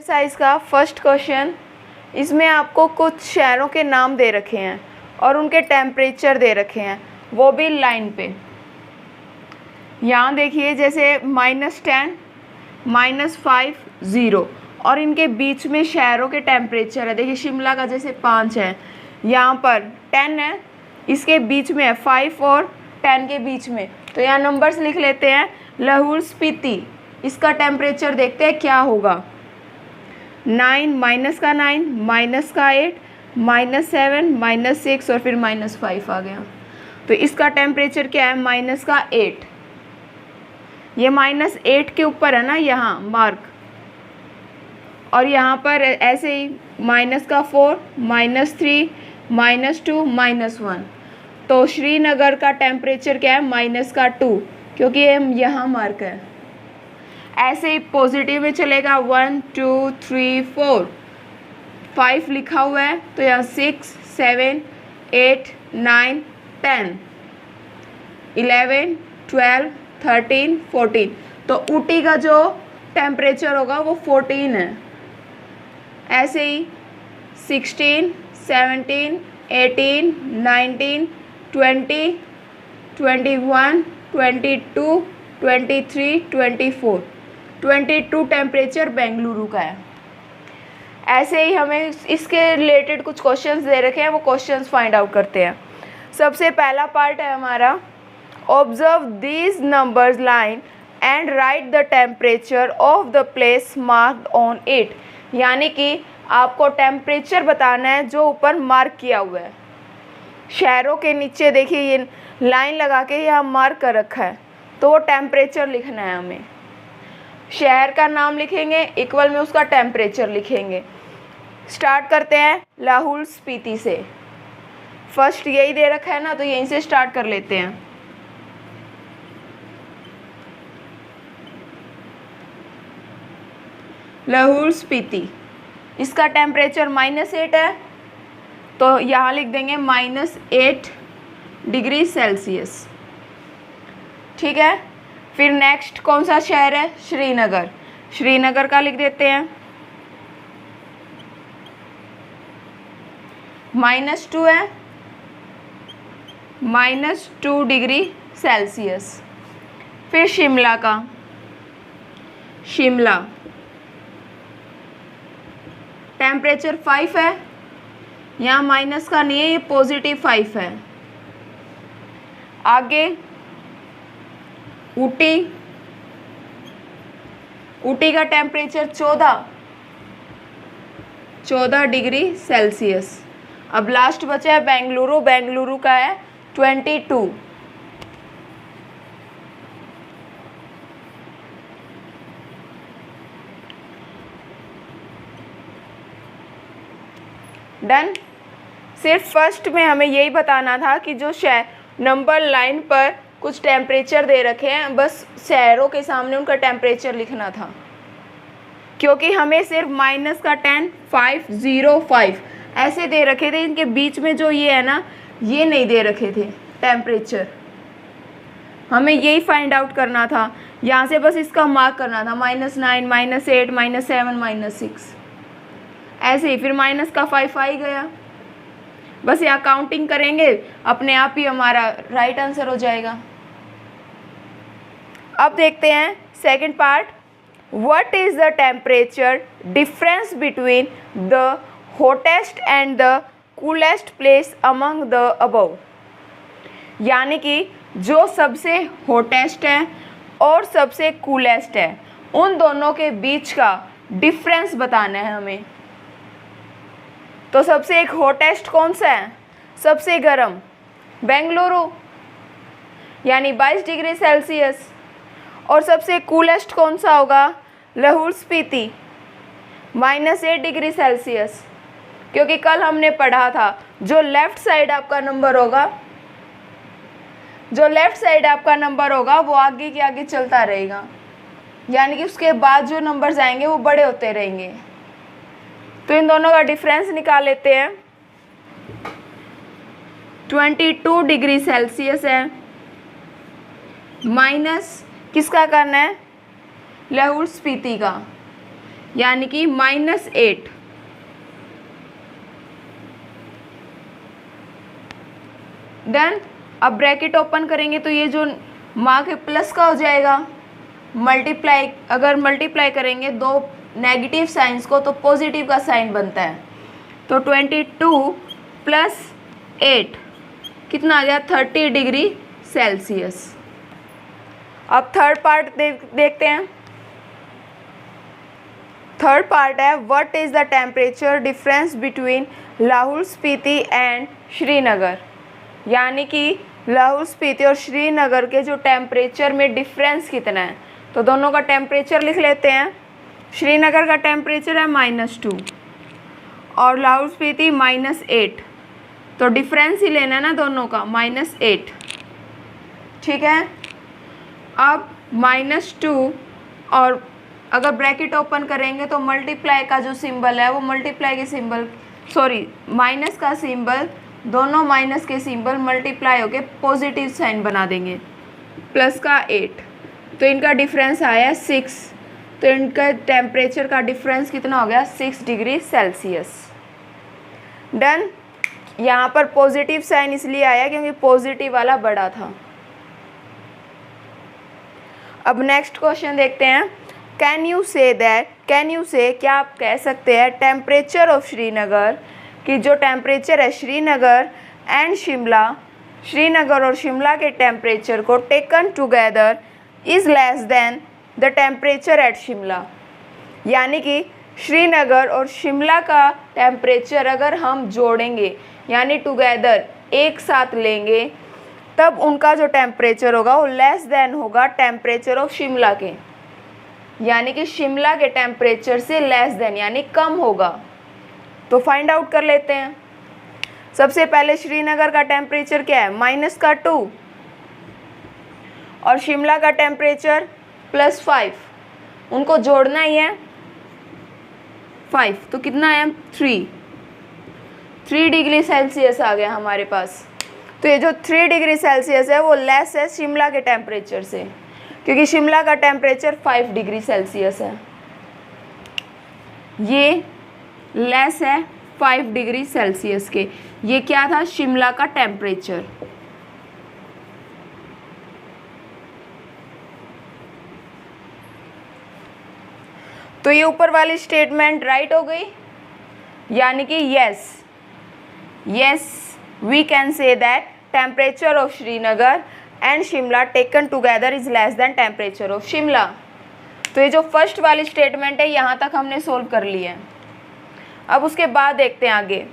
Exercise का first question, इसमें आपको कुछ शहरों के नाम दे रखे हैं और उनके टेम्परेचर दे रखे हैं, वो भी लाइन पे। यहाँ देखिए जैसे -10, -5, 0 और इनके बीच में शहरों के टेम्परेचर है। देखिए शिमला का जैसे 5 है, यहाँ पर 10 है, इसके बीच में है 5 और 10 के बीच में, तो यहाँ नंबर्स लिख लेते हैं। लाहौल स्पीति, इसका टेम्परेचर देखते हैं क्या होगा। 9, -9, -8, -7, -6 और फिर -5 आ गया, तो इसका टेम्परेचर क्या है, -8। ये -8 के ऊपर है ना यहाँ मार्क, और यहाँ पर ऐसे ही -4, -3, -2, -1। तो श्रीनगर का टेम्परेचर क्या है, -2, क्योंकि ये यहाँ मार्क है। ऐसे ही पॉजिटिव में चलेगा 1, 2, 3, 4, 5 लिखा हुआ है, तो यहाँ 6, 7, 8, 9, 10, 11, 12, 13, 14। तो ऊटी का जो टेम्परेचर होगा वो 14 है। ऐसे ही 16, 17, 18, 19, 20, 21, 22, 23, 24, 22 टेम्परेचर बेंगलुरु का है। ऐसे ही हमें इसके रिलेटेड कुछ क्वेश्चंस दे रखे हैं, वो क्वेश्चंस फाइंड आउट करते हैं। सबसे पहला पार्ट है हमारा, observe these numbers line and right the temperature of the place marked on it. यानी कि आपको टेम्परेचर बताना है जो ऊपर मार्क किया हुआ है। शहरों के नीचे देखिए ये लाइन लगा के यहाँ मार्क कर रखा है, तो वो टेम्परेचर लिखना है हमें। शहर का नाम लिखेंगे, इक्वल में उसका टेम्परेचर लिखेंगे। स्टार्ट करते हैं लाहौल स्पीति से। फर्स्ट यही दे रखा है ना, तो यहीं से स्टार्ट कर लेते हैं। लाहौल स्पीति, इसका टेम्परेचर -8 है, तो यहाँ लिख देंगे -8 डिग्री सेल्सियस। ठीक है, फिर नेक्स्ट कौन सा शहर है, श्रीनगर। श्रीनगर का लिख देते हैं -2 है, -2 डिग्री सेल्सियस। फिर शिमला का, शिमला टेम्परेचर 5 है, यहाँ माइनस का नहीं है, ये +5 है। आगे ऊटी, ऊटी का टेम्परेचर 14 डिग्री सेल्सियस। अब लास्ट बचा है बेंगलुरु, बेंगलुरु का है 22। डन। सिर्फ फर्स्ट में हमें यही बताना था कि जो नंबर लाइन पर कुछ टेम्परेचर दे रखे हैं, बस शहरों के सामने उनका टेम्परेचर लिखना था, क्योंकि हमें सिर्फ -10, 5, 0, 5 ऐसे दे रखे थे। इनके बीच में जो ये है ना, ये नहीं दे रखे थे टेम्परेचर। हमें यही फाइंड आउट करना था। यहाँ से बस इसका मार्क करना था, -9, -8, -7, -6। ऐसे ही फिर माइनस का 5 आ ही गया। बस यहाँ काउंटिंग करेंगे, अपने आप ही हमारा राइट आंसर हो जाएगा। अब देखते हैं second part, what is the temperature difference between the hottest and the coolest place among the above. यानी कि जो सबसे हॉटेस्ट है और सबसे कूलेस्ट है, उन दोनों के बीच का डिफरेंस बताना है हमें। तो सबसे एक हॉटेस्ट कौन सा है, सबसे गर्म बेंगलुरु यानी 22 डिग्री सेल्सियस, और सबसे कूलेस्ट कौन सा होगा, लाहौल स्पीति -8 डिग्री सेल्सियस। क्योंकि कल हमने पढ़ा था जो लेफ़्ट साइड आपका नंबर होगा, जो लेफ़्ट साइड आपका नंबर होगा वो आगे के आगे चलता रहेगा, यानी कि उसके बाद जो नंबर्स आएंगे वो बड़े होते रहेंगे। तो इन दोनों का डिफरेंस निकाल लेते हैं। 22 डिग्री सेल्सियस है, माइनस किसका करना है, लाहौल स्पीति का। यानी कि -8। डन। अब ब्रैकेट ओपन करेंगे तो ये जो मार्क है प्लस का हो जाएगा। मल्टीप्लाई, अगर मल्टीप्लाई करेंगे दो नेगेटिव साइंस को तो पॉजिटिव का साइन बनता है। तो 22 + 8 कितना आ गया? 30 डिग्री सेल्सियस। अब थर्ड पार्ट देखते हैं। थर्ड पार्ट है what is the temperature difference between Lahaul Spiti and Srinagar. यानी कि लाहौल स्पीति और श्रीनगर के जो टेम्परेचर में डिफरेंस कितना है। तो दोनों का टेम्परेचर लिख लेते हैं। श्रीनगर का टेम्परेचर है -2 और लाहौल स्पीति -8। तो डिफरेंस ही लेना है ना दोनों का, -8। ठीक है। अब -2 और अगर ब्रैकेट ओपन करेंगे तो मल्टीप्लाई का जो सिंबल है वो मल्टीप्लाई के सिंबल, सॉरी माइनस का सिंबल, दोनों माइनस के सिंबल मल्टीप्लाई होके पॉजिटिव साइन बना देंगे। प्लस का 8, तो इनका डिफरेंस आया 6। तो इनका टेम्परेचर का डिफरेंस कितना हो गया? 6 डिग्री सेल्सियस। डन। यहाँ पर पॉजिटिव साइन इसलिए आया क्योंकि पॉजिटिव वाला बड़ा था। अब नेक्स्ट क्वेश्चन देखते हैं। कैन यू से, क्या आप कह सकते हैं टेम्परेचर ऑफ श्रीनगर, कि जो टेम्परेचर है श्रीनगर एंड शिमला, श्रीनगर और शिमला के टेम्परेचर को taken together is less than the temperature at Shimla. यानी कि श्रीनगर और शिमला का टेम्परेचर अगर हम जोड़ेंगे यानी टुगेदर एक साथ लेंगे तब उनका जो टेम्परेचर होगा वो लेस देन होगा टेम्परेचर ऑफ शिमला के। यानी कि शिमला के टेम्परेचर से लेस देन यानी कम होगा। तो फाइंड आउट कर लेते हैं। सबसे पहले श्रीनगर का टेम्परेचर क्या है? -2 और शिमला का टेम्परेचर +5, उनको जोड़ना ही है 5, तो कितना है? 3 डिग्री सेल्सियस आ गया हमारे पास। तो ये जो 3 डिग्री सेल्सियस है वो लेस है शिमला के टेम्परेचर से, क्योंकि शिमला का टेम्परेचर 5 डिग्री सेल्सियस है। ये लेस है 5 डिग्री सेल्सियस के। ये क्या था? शिमला का टेम्परेचर। तो ये ऊपर वाली स्टेटमेंट राइट हो गई, यानी कि yes we can say that temperature of Srinagar and Shimla taken together is less than temperature of Shimla. तो ये जो फर्स्ट वाली स्टेटमेंट है यहाँ तक हमने सोल्व कर ली है। अब उसके बाद देखते हैं आगे।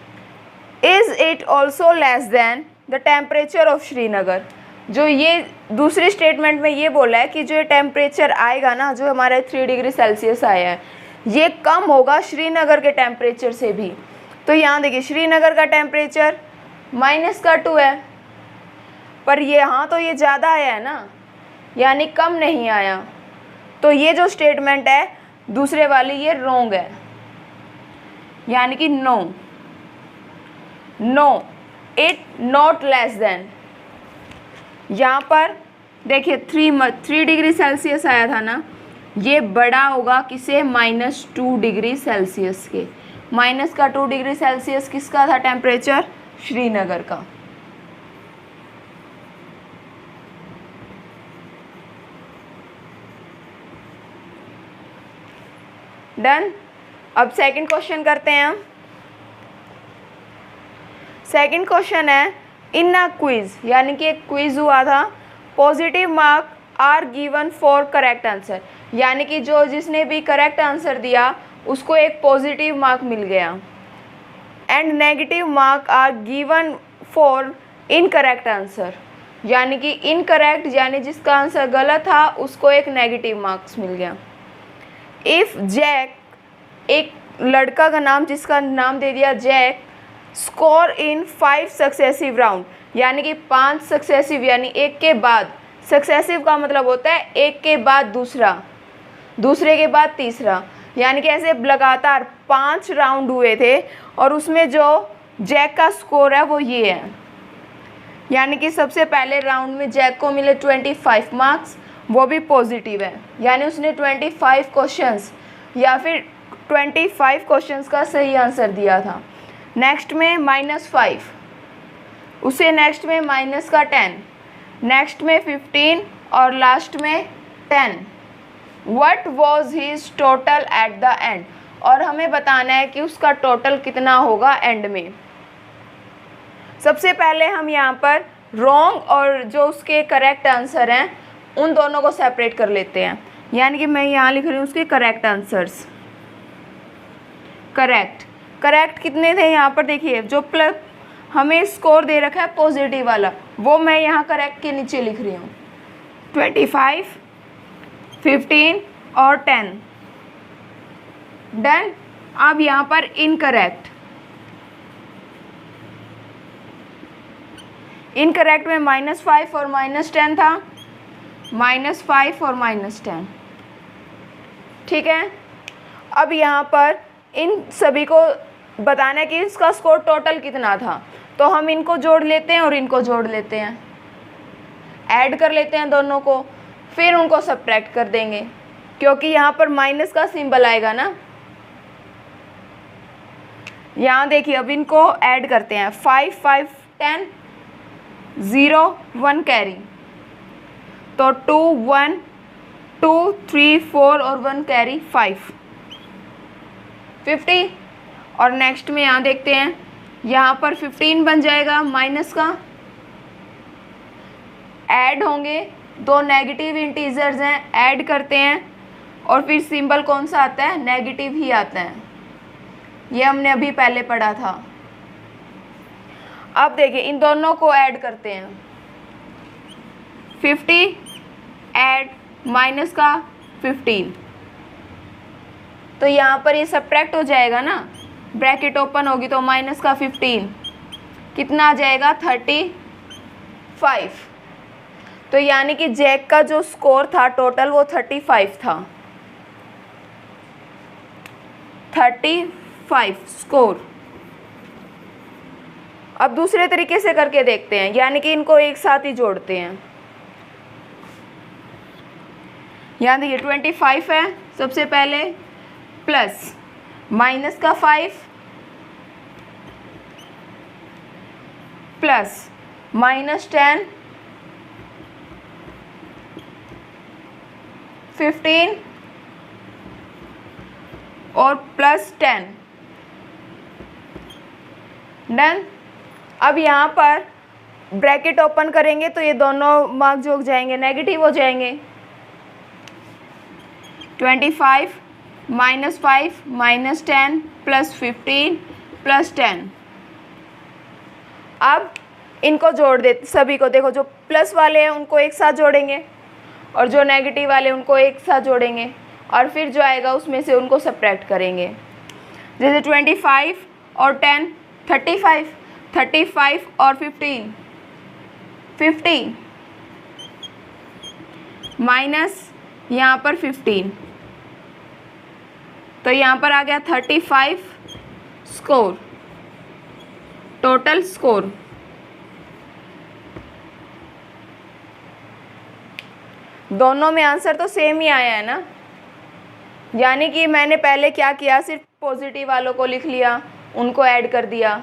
Is it also less than the temperature of Srinagar. जो ये दूसरी स्टेटमेंट में ये बोला है कि जो टेम्परेचर आएगा ना, जो हमारा 3 डिग्री सेल्सियस आया है, ये कम होगा श्रीनगर के टेम्परेचर से भी। तो यहाँ देखिए श्रीनगर का टेम्परेचर -2 है, पर यहाँ तो ये ज़्यादा आया है ना, यानी कम नहीं आया। तो ये जो स्टेटमेंट है दूसरे वाली ये रॉन्ग है, यानी कि no it not less than. यहाँ पर देखिए 3 डिग्री सेल्सियस आया था ना, ये बड़ा होगा किसे? -2 डिग्री सेल्सियस के। -2 डिग्री सेल्सियस किसका था टेम्परेचर? श्रीनगर का। डन। अब सेकंड क्वेश्चन करते हैं हम। सेकंड क्वेश्चन है इन अ क्विज, यानी कि एक क्विज हुआ था। Positive mark are given for correct answer, यानी कि जो जिसने भी करेक्ट आंसर दिया उसको एक पॉजिटिव मार्क मिल गया। And negative mark are given for incorrect answer, यानी कि इनकरेक्ट यानी जिसका आंसर गलत था उसको एक नेगेटिव मार्क्स मिल गया। इफ़ जैक, एक लड़का का नाम जिसका नाम दे दिया Jack, score in 5 successive round, यानी कि 5 सक्सेसिव यानी एक के बाद, सक्सेसिव का मतलब होता है एक के बाद दूसरा, दूसरे के बाद तीसरा, यानी कि ऐसे लगातार 5 राउंड हुए थे और उसमें जो जैक का स्कोर है वो ये है। यानी कि सबसे पहले राउंड में जैक को मिले 25 मार्क्स, वो भी पॉजिटिव है, यानी उसने 25 क्वेश्चंस या फिर 25 क्वेश्चंस का सही आंसर दिया था। नेक्स्ट में -5, उसे नेक्स्ट में माइनस का 10, नेक्स्ट में 15 और लास्ट में 10। What was his total at the end, और हमें बताना है कि उसका टोटल कितना होगा एंड में। सबसे पहले हम यहाँ पर रॉन्ग और जो उसके करेक्ट आंसर हैं उन दोनों को सेपरेट कर लेते हैं। यानी कि मैं यहाँ लिख रही हूँ उसके करेक्ट आंसर्स। करेक्ट कितने थे यहाँ पर, देखिए जो प्लस हमें स्कोर दे रखा है पॉजिटिव वाला, वो मैं यहाँ करेक्ट के नीचे लिख रही हूँ। 25, 15 और 10 डन। अब यहाँ पर इनकरेक्ट में -5 और -10 था, -5 और -10, ठीक है। अब यहाँ पर इन सभी को बताना है कि इसका स्कोर टोटल कितना था, तो हम इनको जोड़ लेते हैं और इनको जोड़ लेते हैं, ऐड कर लेते हैं दोनों को, फिर उनको सब्ट्रैक्ट कर देंगे क्योंकि यहाँ पर माइनस का सिंबल आएगा ना। यहाँ देखिए अब इनको ऐड करते हैं, 5, 5, 10, 0, 1 कैरी, तो 2, 1, 2, 3, 4 और 1 कैरी 5, 50। और नेक्स्ट में यहाँ देखते हैं, यहाँ पर 15 बन जाएगा माइनस का, ऐड होंगे, दो नेगेटिव इंटीजर्स हैं, ऐड करते हैं और फिर सिंबल कौन सा आता है, नेगेटिव ही आता है, ये हमने अभी पहले पढ़ा था। अब देखिए इन दोनों को ऐड करते हैं, 50 ऐड माइनस का 15, तो यहाँ पर ये सब्ट्रैक्ट हो जाएगा ना, ब्रैकेट ओपन होगी तो माइनस का 15 कितना आ जाएगा, 35। तो यानी कि जैक का जो स्कोर था टोटल वो 35 था, 35 स्कोर। अब दूसरे तरीके से करके देखते हैं, यानी कि इनको एक साथ ही जोड़ते हैं। यहाँ देखिए 25 है सबसे पहले, प्लस माइनस का 5 प्लस -10, 15 और +10 डन। अब यहाँ पर ब्रैकेट ओपन करेंगे तो ये दोनों मार्क जो जाएंगे नेगेटिव हो जाएंगे, 25 -5 -10 +15 +10। अब इनको जोड़ दे सभी को, देखो जो प्लस वाले हैं उनको एक साथ जोड़ेंगे और जो नेगेटिव वाले उनको एक साथ जोड़ेंगे और फिर जो आएगा उसमें से उनको सब्ट्रैक्ट करेंगे। जैसे 25 और 10 35, 35 और 15 50 माइनस यहाँ पर 15, तो यहाँ पर आ गया 35 स्कोर, टोटल स्कोर। दोनों में आंसर तो सेम ही आया है ना, यानी कि मैंने पहले क्या किया, सिर्फ पॉजिटिव वालों को लिख लिया, उनको ऐड कर दिया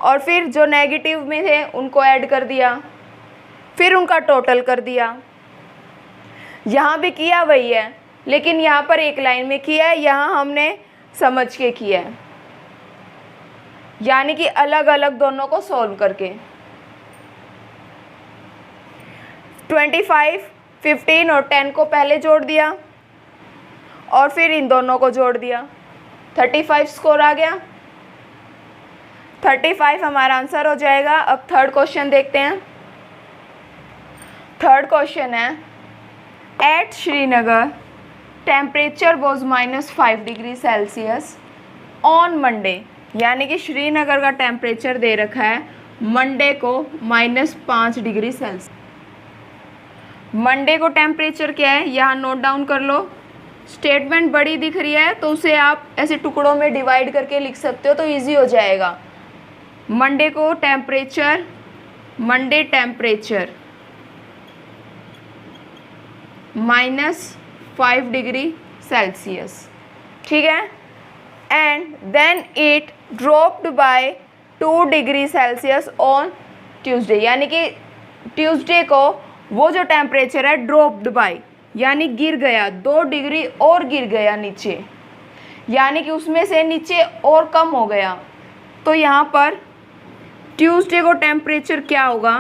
और फिर जो नेगेटिव में थे उनको ऐड कर दिया, फिर उनका टोटल कर दिया। यहाँ भी किया वही है, लेकिन यहाँ पर एक लाइन में किया है, यहाँ हमने समझ के किया है, यानी कि अलग अलग दोनों को सॉल्व करके। 25, 15 और 10 को पहले जोड़ दिया और फिर इन दोनों को जोड़ दिया, 35 स्कोर आ गया, 35 हमारा आंसर हो जाएगा। अब थर्ड क्वेश्चन देखते हैं। थर्ड क्वेश्चन है, at Srinagar temperature was -5 degree Celsius on Monday, यानी कि श्रीनगर का टेम्परेचर दे रखा है मंडे को -5 डिग्री सेल्सियस। मंडे को टेम्परेचर क्या है यहाँ नोट डाउन कर लो। स्टेटमेंट बड़ी दिख रही है तो उसे आप ऐसे टुकड़ों में डिवाइड करके लिख सकते हो तो इजी हो जाएगा। मंडे को temperature, Monday temperature -5 degree Celsius, ठीक है। and then it dropped by 2 degree Celsius on Tuesday, यानी कि ट्यूसडे को वो जो टेम्परेचर है ड्रॉप्ड बाय यानी गिर गया, 2 डिग्री और गिर गया नीचे, यानी कि उसमें से नीचे और कम हो गया। तो यहाँ पर ट्यूसडे को टेम्परेचर क्या होगा,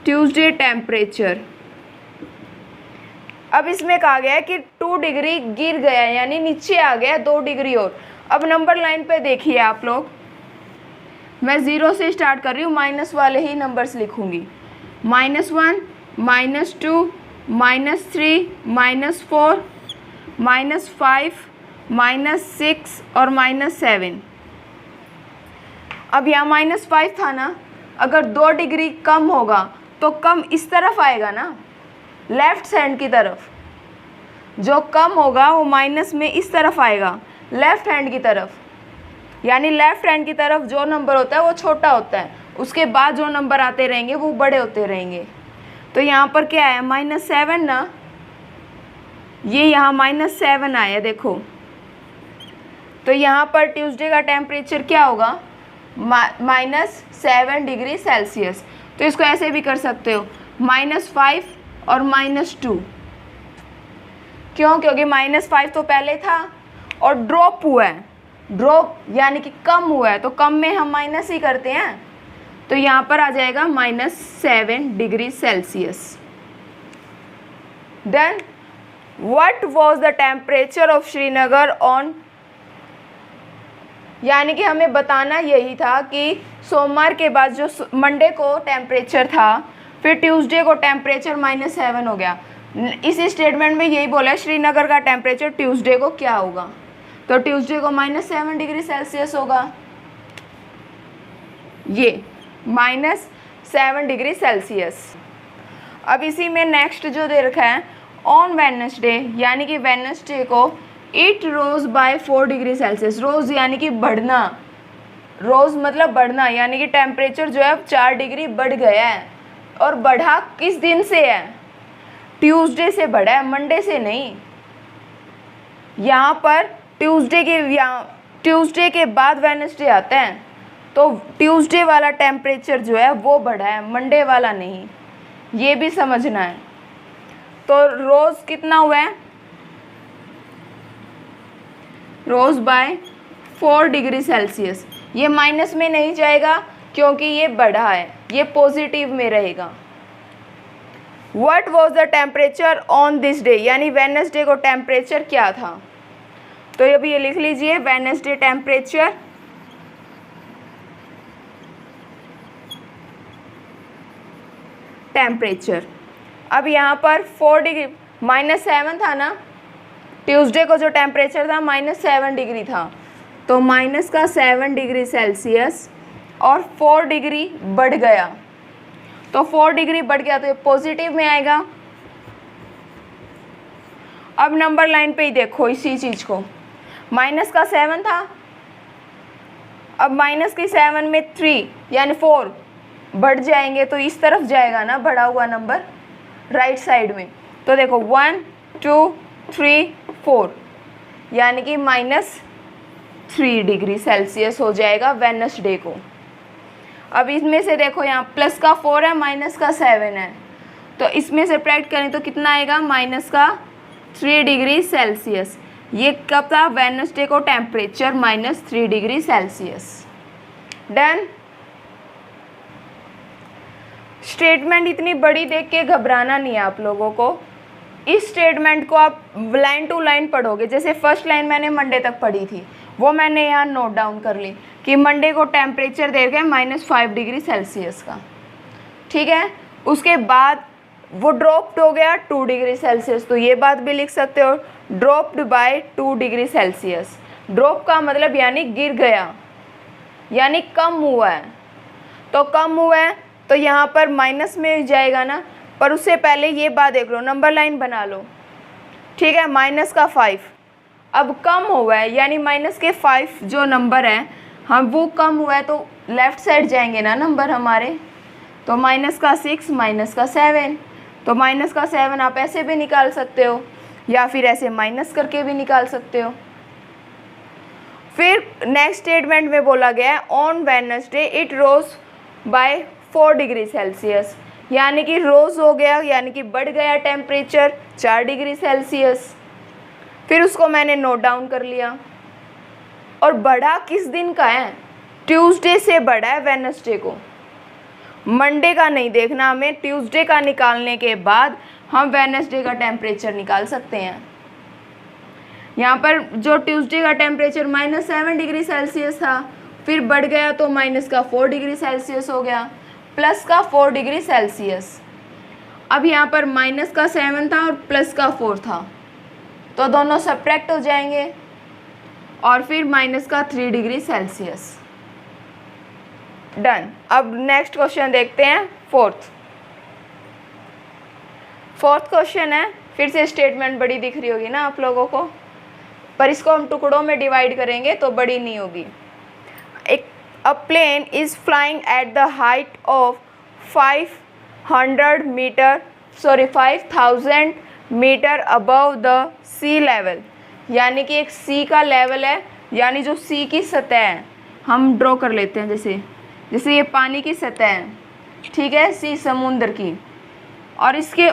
ट्यूसडे टेम्परेचर, अब इसमें कहा गया है कि 2 डिग्री गिर गया यानी नीचे आ गया 2 डिग्री और। अब नंबर लाइन पे देखिए आप लोग, मैं 0 से स्टार्ट कर रही हूँ, माइनस वाले ही नंबर्स लिखूँगी। -1, -2, -3, -4, -5, -6 और -7। अब यहाँ -5 था ना, अगर 2 डिग्री कम होगा तो कम इस तरफ आएगा ना, लेफ्ट हैंड की तरफ। जो कम होगा वो माइनस में इस तरफ आएगा, लेफ्ट हैंड की तरफ, यानी लेफ्ट हैंड की तरफ जो नंबर होता है वो छोटा होता है, उसके बाद जो नंबर आते रहेंगे वो बड़े होते रहेंगे। तो यहाँ पर क्या है, -7 ना, ये यहाँ -7 आया देखो। तो यहाँ पर ट्यूसडे का टेम्परेचर क्या होगा, -7 डिग्री सेल्सियस। तो इसको ऐसे भी कर सकते हो, -5 और -2। क्यों, क्योंकि -5 तो पहले था और ड्रॉप हुआ है, ड्रॉप यानी कि कम हुआ है, तो कम में हम माइनस ही करते हैं। तो यहाँ पर आ जाएगा -7 degree Celsius. Then what was the temperature of Srinagar on, यानी कि हमें बताना यही था कि सोमवार के बाद जो मंडे को टेम्परेचर था, फिर ट्यूसडे को टेम्परेचर -7 हो गया। इसी स्टेटमेंट में यही बोला है श्रीनगर का टेम्परेचर ट्यूसडे को क्या होगा, तो ट्यूसडे को -7 डिग्री सेल्सियस होगा, ये -7 डिग्री सेल्सियस। अब इसी में नेक्स्ट जो दे रखा है, ऑन वेडनेसडे, यानी कि वेडनेसडे को it rose by 4 degree Celsius. Rose यानी कि बढ़ना, रोज मतलब बढ़ना, यानी कि टेम्परेचर जो है 4 डिग्री बढ़ गया है। और बढ़ा किस दिन से है, ट्यूसडे से बढ़ा है, मंडे से नहीं। यहाँ पर ट्यूसडे के बाद वेडनेसडे आता है, तो ट्यूसडे वाला टेम्परेचर जो है वो बढ़ा है, मंडे वाला नहीं, ये भी समझना है। तो रोज कितना हुआ है, रोज बाय 4 डिग्री सेल्सियस। ये माइनस में नहीं जाएगा क्योंकि ये बढ़ा है, ये पॉजिटिव में रहेगा। What was the temperature on this day, यानी वेडनेसडे को टेम्परेचर क्या था। तो अभी ये लिख लीजिए, वेडनेसडे टेम्परेचर अब यहाँ पर 4 डिग्री, -7 था ना, ट्यूसडे को जो टेम्परेचर था -7 डिग्री था, तो -7 डिग्री सेल्सियस और 4 डिग्री बढ़ गया, तो 4 डिग्री बढ़ गया तो ये पॉजिटिव में आएगा। अब नंबर लाइन पे ही देखो इसी चीज़ को, -7 था, अब -7 में 3 यानी 4 बढ़ जाएंगे, तो इस तरफ जाएगा ना बढ़ा हुआ नंबर, राइट साइड में। तो देखो 1 2 3 4, यानी कि -3 डिग्री सेल्सियस हो जाएगा वेडनेसडे को। अब इसमें से देखो यहाँ प्लस का 4 है, माइनस का 7 है, तो इसमें से सब्ट्रैक्ट करें तो कितना आएगा, -3 डिग्री सेल्सियस। ये कब था, वेडनेसडे को temperature -3 degree Celsius. Done. Statement इतनी बड़ी देख के घबराना नहीं है आप लोगों को। इस स्टेटमेंट को आप लाइन टू लाइन पढ़ोगे, जैसे फर्स्ट लाइन मैंने मंडे तक पढ़ी थी, वो मैंने यहाँ नोट डाउन कर ली कि मंडे को टेम्परेचर दे गए -5 डिग्री सेल्सियस का, ठीक है। उसके बाद वो ड्रॉप्ड हो गया 2 डिग्री सेल्सियस, तो ये बात भी लिख सकते हो, dropped by 2 degree Celsius. Drop का मतलब यानी गिर गया, यानी कम हुआ है, तो कम हुआ है तो यहाँ पर माइनस में जाएगा ना, पर उससे पहले ये बात देख लो, नंबर लाइन बना लो, ठीक है। -5 अब कम हुआ है, यानी -5 जो नंबर है हम वो कम हुआ है, तो लेफ़्ट साइड जाएंगे ना नंबर हमारे, तो -6 -7, तो -7 आप ऐसे भी निकाल सकते हो या फिर ऐसे माइनस करके भी निकाल सकते हो। नेक्स्ट स्टेटमेंट में बोला गया है on Wednesday it rose by 4 degree Celsius, यानी कि रोज हो गया, यानी कि बढ़ गया टेम्परेचर 4 डिग्री सेल्सियस। फिर उसको मैंने नोट डाउन कर लिया। और बढ़ा किस दिन का है? ट्यूसडे से बढ़ा है वेडनेसडे को। मंडे का नहीं देखना हमें, ट्यूसडे का निकालने के बाद हम वेडनेसडे का टेम्परेचर निकाल सकते हैं। यहाँ पर जो ट्यूसडे का टेम्परेचर -7 डिग्री सेल्सियस था, फिर बढ़ गया तो -4 डिग्री सेल्सियस हो गया, +4 डिग्री सेल्सियस। अब यहाँ पर -7 था और +4 था, तो दोनों सब्ट्रैक्ट हो जाएंगे और फिर -3 डिग्री सेल्सियस। डन। अब नेक्स्ट क्वेश्चन देखते हैं, फोर्थ क्वेश्चन है। फिर से स्टेटमेंट बड़ी दिख रही होगी ना आप लोगों को, पर इसको हम टुकड़ों में डिवाइड करेंगे तो बड़ी नहीं होगी। A plane is flying at the height of 5000 metre above the sea level, यानी कि एक सी का लेवल है, यानी जो सी की सतह है, हम ड्रॉ कर लेते हैं जैसे ये पानी की सतह है, ठीक है, सी समुद्र की, और इसके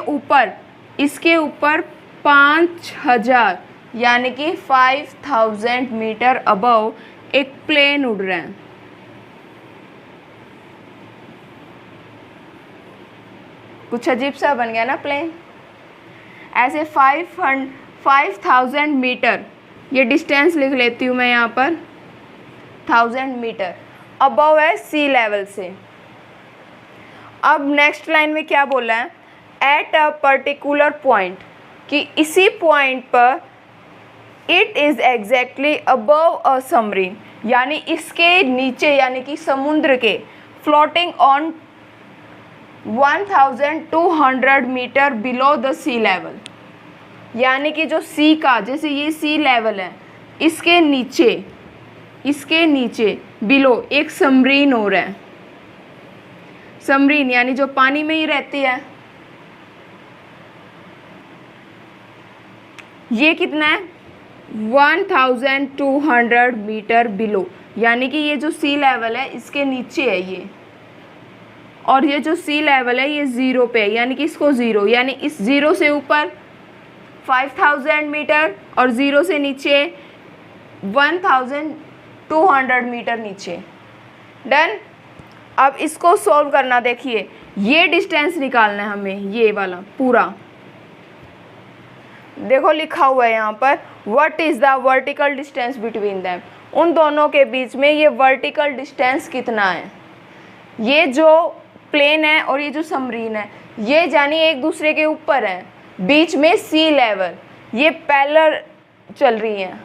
ऊपर 5000 यानी कि 5000 मीटर अबव एक प्लेन उड़ रहा है। कुछ अजीब सा बन गया ना प्लेन। ऐसे 5000 मीटर, ये डिस्टेंस लिख लेती हूँ मैं यहाँ पर, 1000 मीटर अबव है सी लेवल से। अब नेक्स्ट लाइन में क्या बोला है? एट अ पर्टिकुलर पॉइंट, कि इसी पॉइंट पर it is exactly above a submarine, यानी इसके नीचे, यानी कि समुद्र के, floating on 1200 metre below the sea level, यानी कि जो सी का, जैसे ये सी लेवल है, इसके नीचे बिलो एक सबमरीन हो रहा है। सबमरीन यानी जो पानी में ही रहती है। ये कितना है? 1200 मीटर बिलो, यानी कि ये जो सी लेवल है इसके नीचे है ये, और ये जो सी लेवल है ये 0 पे है, यानी कि इसको 0, यानी इस 0 से ऊपर 5000 मीटर और 0 से नीचे 1200 मीटर नीचे। डन। अब इसको सॉल्व करना, देखिए ये डिस्टेंस निकालना है हमें, ये वाला पूरा। देखो लिखा हुआ है यहाँ पर, what is the vertical distance between them, उन दोनों के बीच में ये वर्टिकल डिस्टेंस कितना है। ये जो प्लेन है और ये जो सबमरीन है, ये जानी एक दूसरे के ऊपर है, बीच में सी लेवल, ये पैरेलल चल रही हैं।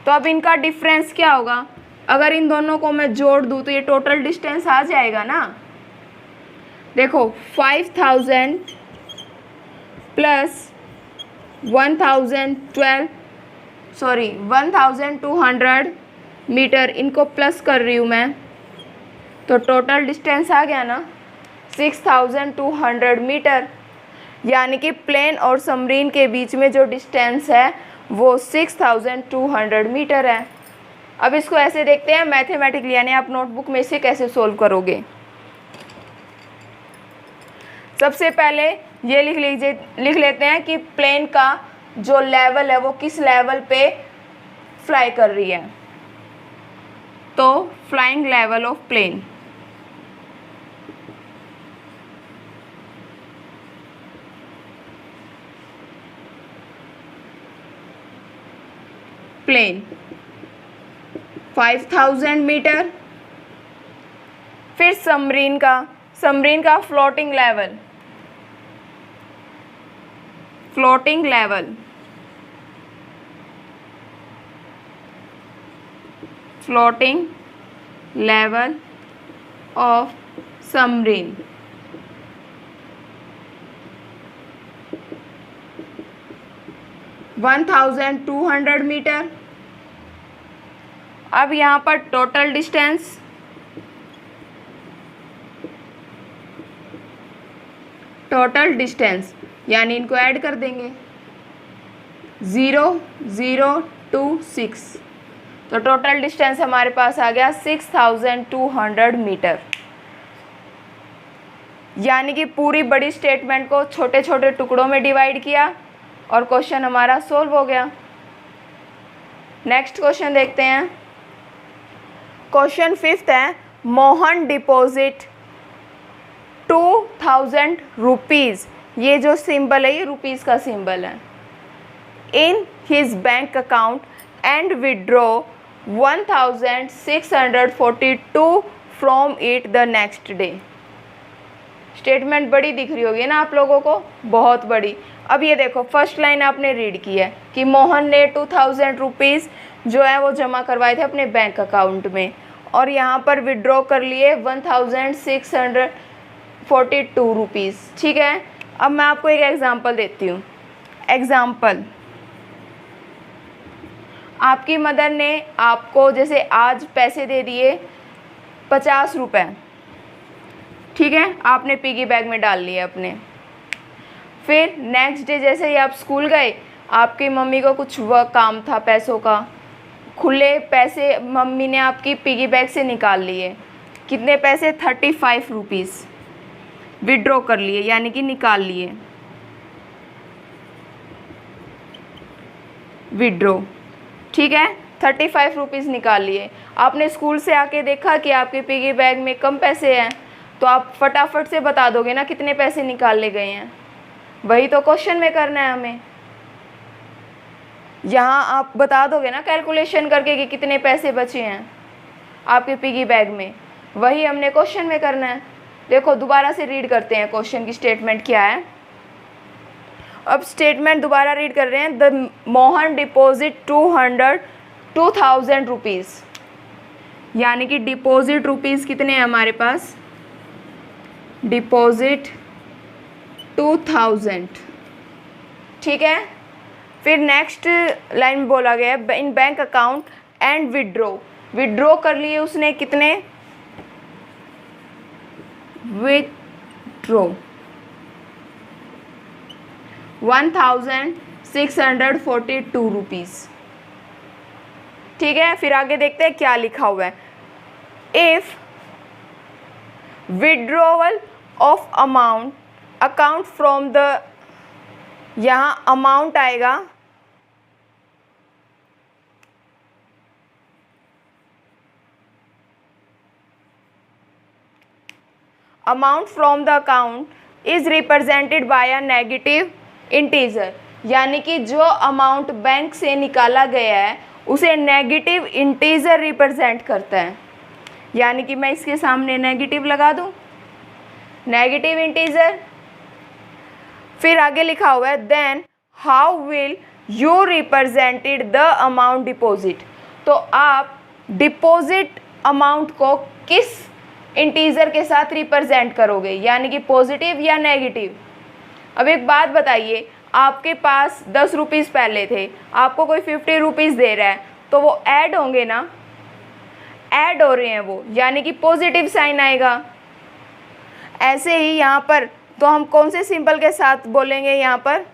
तो अब इनका डिफरेंस क्या होगा? अगर इन दोनों को मैं जोड़ दूँ तो ये टोटल डिस्टेंस आ जाएगा ना। देखो 5000 प्लस 1200 मीटर, इनको प्लस कर रही हूँ मैं, तो टोटल डिस्टेंस आ गया ना 6200 मीटर, यानी कि प्लेन और सबमरीन के बीच में जो डिस्टेंस है वो 6200 मीटर है। अब इसको ऐसे देखते हैं मैथमेटिकली, यानी आप नोटबुक में इसे कैसे सोल्व करोगे। सबसे पहले ये लिख लेते हैं कि प्लेन का जो लेवल है वो किस लेवल पे फ्लाई कर रही है। तो flying level of plane, plane 5000 metre. फिर सबमरीन का floating level of submarine, one 1200 metre. अब यहाँ पर टोटल डिस्टेंस यानी इनको ऐड कर देंगे, 0 0 टू 6, तो टोटल डिस्टेंस हमारे पास आ गया 6200 मीटर। यानी कि पूरी बड़ी स्टेटमेंट को छोटे छोटे टुकड़ों में डिवाइड किया और क्वेश्चन हमारा सोल्व हो गया। नेक्स्ट क्वेश्चन देखते हैं। क्वेश्चन 5th है, मोहन डिपॉजिट 2000 रुपीज़, ये जो सिंबल है ये रुपीज़ का सिंबल है, in his bank account and withdraw 1642 from it the next day. Statement बड़ी दिख रही होगी ना आप लोगों को, बहुत बड़ी। अब ये देखो फर्स्ट लाइन आपने रीड की है कि मोहन ने 2000 रुपीज़ जो है वो जमा करवाए थे अपने बैंक अकाउंट में और यहाँ पर विड्रॉ कर लिए 1642 रुपीज़। ठीक है, अब मैं आपको एक एग्जांपल देती हूँ। एग्जांपल, आपकी मदर ने आपको जैसे आज पैसे दे दिए 50 रुपये, ठीक है, आपने पिगी बैग में डाल लिए अपने। फिर नेक्स्ट डे जैसे ही आप स्कूल गए, आपकी मम्मी को कुछ वर्क काम था पैसों का, खुले पैसे मम्मी ने आपकी पिगी बैग से निकाल लिए। कितने पैसे? 35 रुपीज़ विड्रॉ कर लिए, यानी कि निकाल लिए, विड्रॉ। ठीक है, 35 रुपीज़ निकाल लिए। आपने स्कूल से आके देखा कि आपके पिगी बैग में कम पैसे हैं, तो आप फटाफट से बता दोगे ना कितने पैसे निकाले गए हैं। वही तो क्वेश्चन में करना है हमें। यहाँ आप बता दोगे ना कैलकुलेशन करके कि कितने पैसे बचे हैं आपके पिगी बैग में, वही हमने क्वेश्चन में करना है। देखो दोबारा से रीड करते हैं क्वेश्चन की स्टेटमेंट क्या है। अब स्टेटमेंट दोबारा रीड कर रहे हैं। द मोहन डिपॉजिट 2000 रुपीज़, यानी कि डिपॉजिट रुपीज़ कितने हैं हमारे पास? डिपॉजिट 2000। ठीक है, फिर नेक्स्ट लाइन में बोला गया है in bank account and withdraw. Withdraw कर लिए उसने कितने? Withdraw 1642 rupees. ठीक है, फिर आगे देखते हैं क्या लिखा हुआ है। If withdrawal of account from the, यहाँ अमाउंट आएगा amount from the account is represented by a negative integer, यानी कि जो अमाउंट बैंक से निकाला गया है उसे नेगेटिव इंटीजर रिप्रेजेंट करता है। यानी कि मैं इसके सामने नेगेटिव लगा दूं, नेगेटिव इंटीजर। फिर आगे लिखा हुआ है then how will you represented the amount deposit. तो आप डिपॉजिट अमाउंट को किस इंटीजर के साथ रिप्रेजेंट करोगे, यानी कि पॉजिटिव या नेगेटिव। अब एक बात बताइए, आपके पास 10 रुपीज़ पहले थे, आपको कोई 50 रुपीज़ दे रहा है, तो वो ऐड होंगे ना, ऐड हो रहे हैं वो, यानी कि पॉजिटिव साइन आएगा। ऐसे ही यहाँ पर तो हम कौन से सिंबल के साथ बोलेंगे, यहाँ पर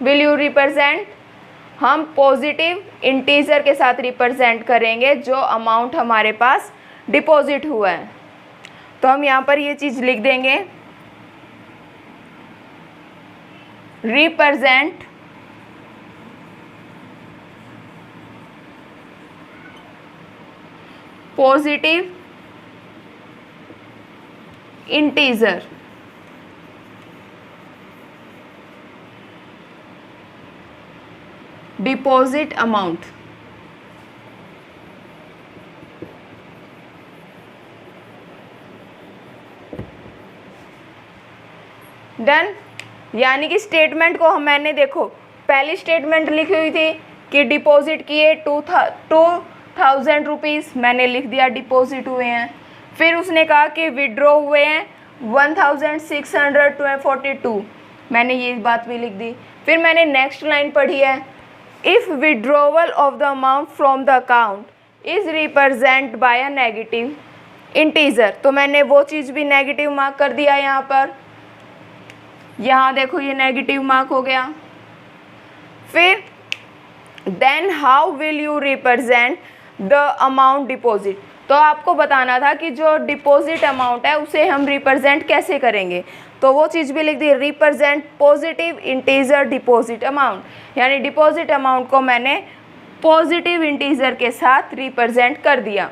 विल यू रिप्रेजेंट, हम पॉजिटिव इंटीजर के साथ रिप्रेजेंट करेंगे जो अमाउंट हमारे पास डिपॉजिट हुआ है। तो हम यहाँ पर ये चीज़ लिख देंगे, represent positive integer. Deposit amount. Done. यानी कि स्टेटमेंट को मैंने देखो पहली स्टेटमेंट लिखी हुई थी कि डिपॉजिट किए 2000 रुपीज़, मैंने लिख दिया डिपॉजिट हुए हैं। फिर उसने कहा कि विड्रॉ हुए हैं 1642, मैंने ये बात भी लिख दी। फिर मैंने नेक्स्ट लाइन पढ़ी है if withdrawal of the amount from the account is represent by a negative integer, तो मैंने वो चीज़ भी नेगेटिव मार्क कर दिया यहाँ पर। यहाँ देखो ये नेगेटिव मार्क हो गया। फिर then how will you represent the amount deposit. तो आपको बताना था कि जो डिपॉजिट अमाउंट है उसे हम रिप्रेजेंट कैसे करेंगे, तो वो चीज़ भी लिख दी, represent positive integer deposit amount, यानी डिपॉजिट अमाउंट को मैंने पॉजिटिव इंटीजर के साथ रिप्रेजेंट कर दिया।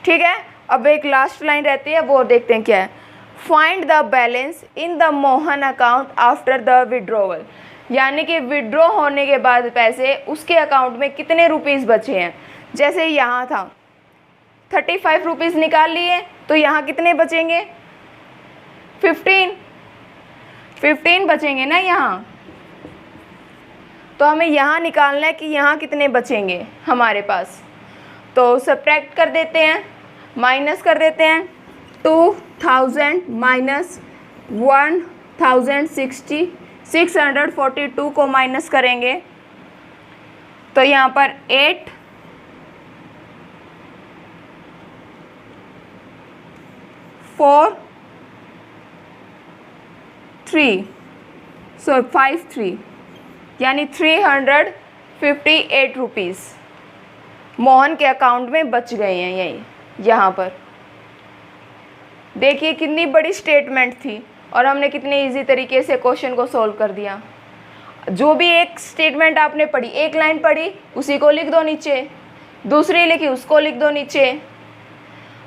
ठीक है, अब एक लास्ट लाइन रहती है, वो देखते हैं क्या है। Find the balance in the Mohan account after the withdrawal, यानी कि विड्रॉ होने के बाद पैसे उसके अकाउंट में कितने रुपीज़ बचे हैं। जैसे यहाँ था 35 रुपीज़ निकाल लिए, तो यहाँ कितने बचेंगे 15 बचेंगे ना यहाँ। तो हमें यहाँ निकालना है कि यहाँ कितने बचेंगे हमारे पास। तो सब्ट्रैक्ट कर देते हैं, माइनस कर देते हैं। 2000 माइनस 642 को माइनस करेंगे तो यहाँ पर 8 4 3 5 3 यानी 358 रुपीज़ मोहन के अकाउंट में बच गए हैं। यही यहाँ पर देखिए कितनी बड़ी स्टेटमेंट थी और हमने कितने इजी तरीके से क्वेश्चन को सॉल्व कर दिया। जो भी एक स्टेटमेंट आपने पढ़ी, एक लाइन पढ़ी उसी को लिख दो नीचे, दूसरी लिखी उसको लिख दो नीचे,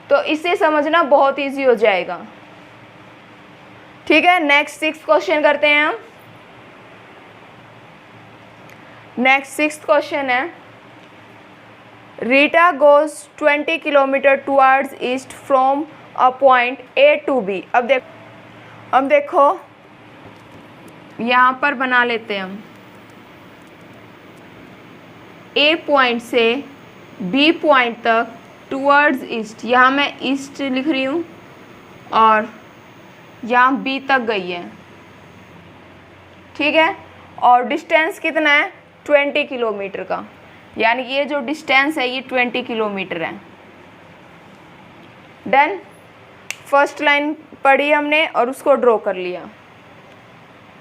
तो इससे समझना बहुत इजी हो जाएगा। ठीक है, नेक्स्ट 6 क्वेश्चन करते हैं हम। नेक्स्ट 6th क्वेश्चन है, Rita goes 20 kilometre towards east from a point A to B. अब देखो यहाँ पर बना लेते हैं हम, ए पॉइंट से बी पॉइंट तक टुवर्ड्स ईस्ट, यहाँ मैं ईस्ट लिख रही हूँ और यहाँ बी तक गई है। ठीक है, और डिस्टेंस कितना है 20 किलोमीटर का, यानी कि ये जो डिस्टेंस है ये 20 किलोमीटर है। डन, फर्स्ट लाइन पढ़ी हमने और उसको ड्रॉ कर लिया।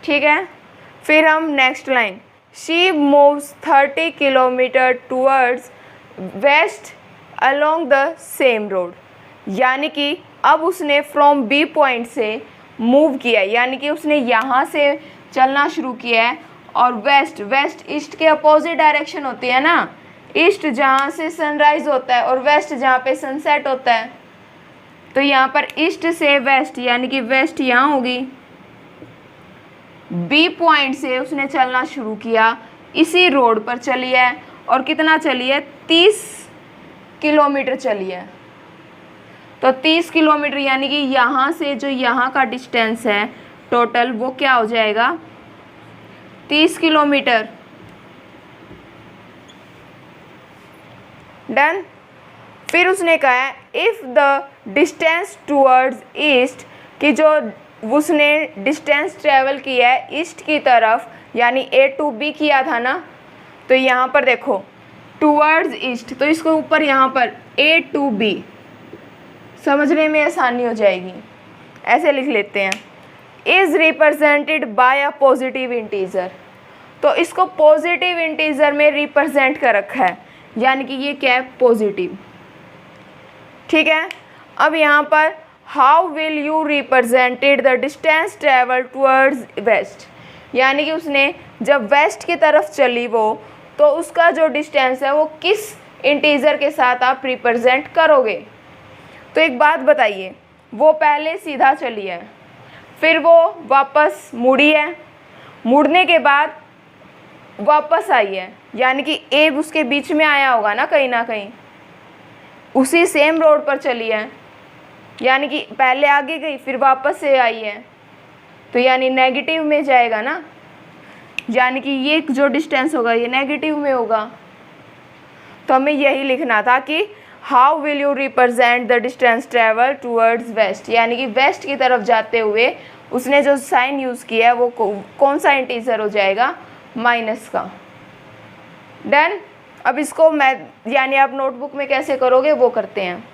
ठीक है, फिर हम next line, she moves 30 kilometre towards west along the same road, यानी कि अब उसने फ्रॉम बी पॉइंट से मूव किया है, यानी कि उसने यहाँ से चलना शुरू किया है और वेस्ट ईस्ट के अपोजिट डायरेक्शन होती है ना, ईस्ट जहाँ से सनराइज होता है और वेस्ट जहाँ पे सनसेट होता है। तो यहाँ पर ईस्ट से वेस्ट, यानी कि वेस्ट यहाँ होगी। बी पॉइंट से उसने चलना शुरू किया, इसी रोड पर चली है और कितना चली है 30 किलोमीटर चली है। तो 30 किलोमीटर यानी कि यहाँ से जो यहाँ का डिस्टेंस है टोटल वो क्या हो जाएगा 30 किलोमीटर। डन, फिर उसने कहा है if the distance towards east, कि जो उसने डिस्टेंस ट्रेवल किया है ईस्ट की तरफ, यानी ए टू बी किया था ना, तो यहाँ पर देखो टूवर्ड्स ईस्ट, तो इसको ऊपर यहाँ पर ए टू बी, समझने में आसानी हो जाएगी, ऐसे लिख लेते हैं। Is represented by a positive integer, तो इसको पॉजिटिव इंटीजर में रिप्रेजेंट कर रखा है, यानी कि ये क्या है पॉजिटिव। ठीक है, अब यहाँ पर how will you represented the distance travel towards west, यानी कि उसने जब वेस्ट की तरफ चली वो, तो उसका जो डिस्टेंस है वो किस इंटीजर के साथ आप रिप्रेजेंट करोगे। तो एक बात बताइए, वो पहले सीधा चली है, फिर वो वापस मुड़ी है, मुड़ने के बाद वापस आई है, यानी कि ए उसके बीच में आया होगा ना कहीं, उसी सेम रोड पर चली है, यानी कि पहले आगे गई फिर वापस से आई है, तो यानी नेगेटिव में जाएगा ना, यानी कि ये जो डिस्टेंस होगा ये नेगेटिव में होगा। तो हमें यही लिखना था कि how will you represent the distance travel towards west, यानी कि वेस्ट की तरफ जाते हुए उसने जो साइन यूज़ किया है वो कौन सा इंटीजर हो जाएगा माइनस का। डन, अब इसको मैं यानी आप नोटबुक में कैसे करोगे वो करते हैं।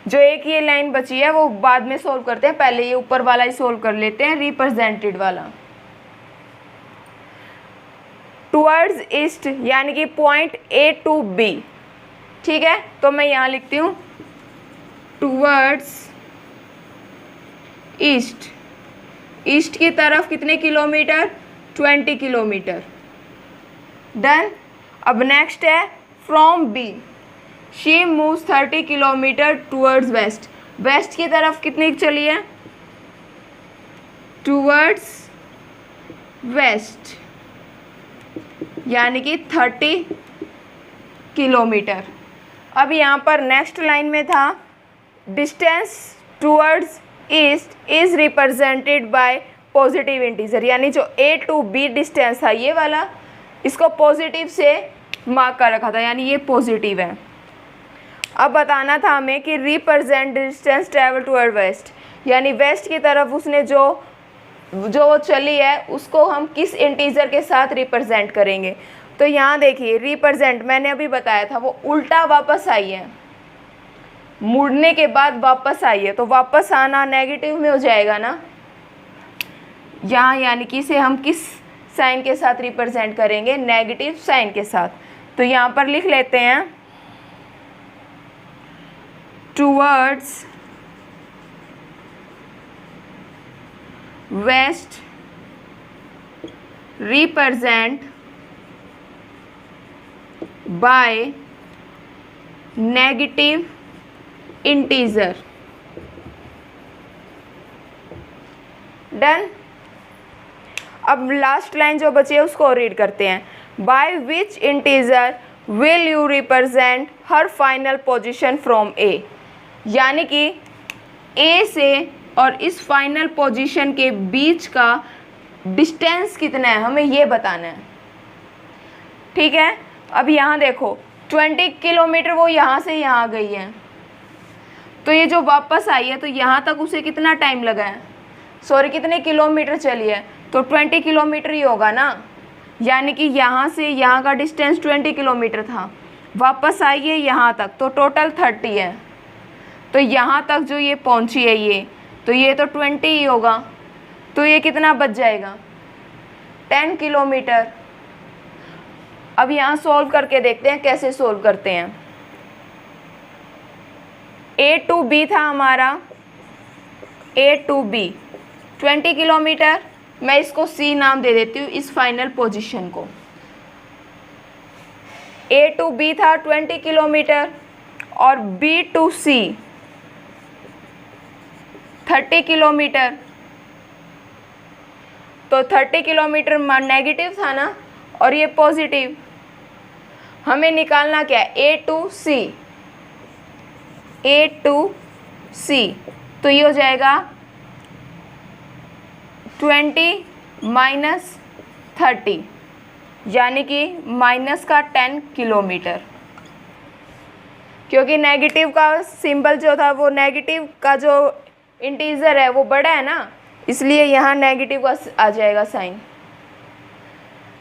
जो एक ये लाइन बची है वो बाद में सोल्व करते हैं, पहले ये ऊपर वाला ही सोल्व कर लेते हैं, रिप्रेजेंटेड वाला। टूवर्ड्स ईस्ट यानी कि पॉइंट A टू B, ठीक है। तो मैं यहाँ लिखती हूँ टूवर्ड्स ईस्ट, ईस्ट की तरफ कितने किलोमीटर, 20 किलोमीटर। डन। अब नेक्स्ट है from B she moves 30 kilometre towards west, west की तरफ कितनी चली है, टूवर्ड्स वेस्ट यानी कि 30 किलोमीटर। अब यहाँ पर नेक्स्ट लाइन में था distance towards east is represented by positive integer, यानी जो A टू B डिस्टेंस था ये वाला, इसको पॉजिटिव से मार्क कर रखा था, यानी ये पॉजिटिव है। अब बताना था हमें कि represent distance travel toward west, यानी वेस्ट की तरफ उसने जो वो चली है उसको हम किस इंटीजर के साथ रिप्रेजेंट करेंगे। तो यहाँ देखिए रिप्रेजेंट मैंने अभी बताया था वो उल्टा वापस आई है, मुड़ने के बाद वापस आई है, तो वापस आना नेगेटिव में हो जाएगा ना यहाँ, यानी कि इसे हम किस साइन के साथ रिप्रेजेंट करेंगे, नेगेटिव साइन के साथ। तो यहाँ पर लिख लेते हैं towards west represent by negative integer. Done. अब लास्ट लाइन जो बची है उसको रीड करते हैं। By which integer will you represent her final position from A, यानी कि ए से और इस फाइनल पोजीशन के बीच का डिस्टेंस कितना है हमें ये बताना है, ठीक है। अब यहाँ देखो 20 किलोमीटर वो यहाँ से यहाँ गई है, तो ये जो वापस आई है तो यहाँ तक उसे कितना टाइम लगा है, सॉरी कितने किलोमीटर चली है, तो 20 किलोमीटर ही होगा ना, यानी कि यहाँ से यहाँ का डिस्टेंस 20 किलोमीटर था, वापस आई है यहाँ तक तो टोटल 30 है, तो यहाँ तक जो ये पहुँची है ये, तो ये तो 20 ही होगा, तो ये कितना बच जाएगा 10 किलोमीटर। अब यहाँ सॉल्व करके देखते हैं कैसे सॉल्व करते हैं। A टू B था हमारा, A टू B 20 किलोमीटर, मैं इसको C नाम दे देती हूँ इस फाइनल पोजीशन को। A टू B था 20 किलोमीटर और B टू C 30 किलोमीटर, तो 30 किलोमीटर नेगेटिव था ना और ये पॉजिटिव, हमें निकालना क्या है A to C, A to C, तो ये हो जाएगा 20 माइनस 30 यानी कि माइनस का 10 किलोमीटर, क्योंकि नेगेटिव का सिंबल जो था वो नेगेटिव का जो इंटीजर है वो बड़ा है ना, इसलिए यहाँ नेगेटिव का आ जाएगा साइन,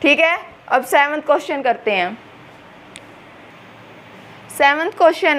ठीक है। अब 7th क्वेश्चन करते हैं। 7th question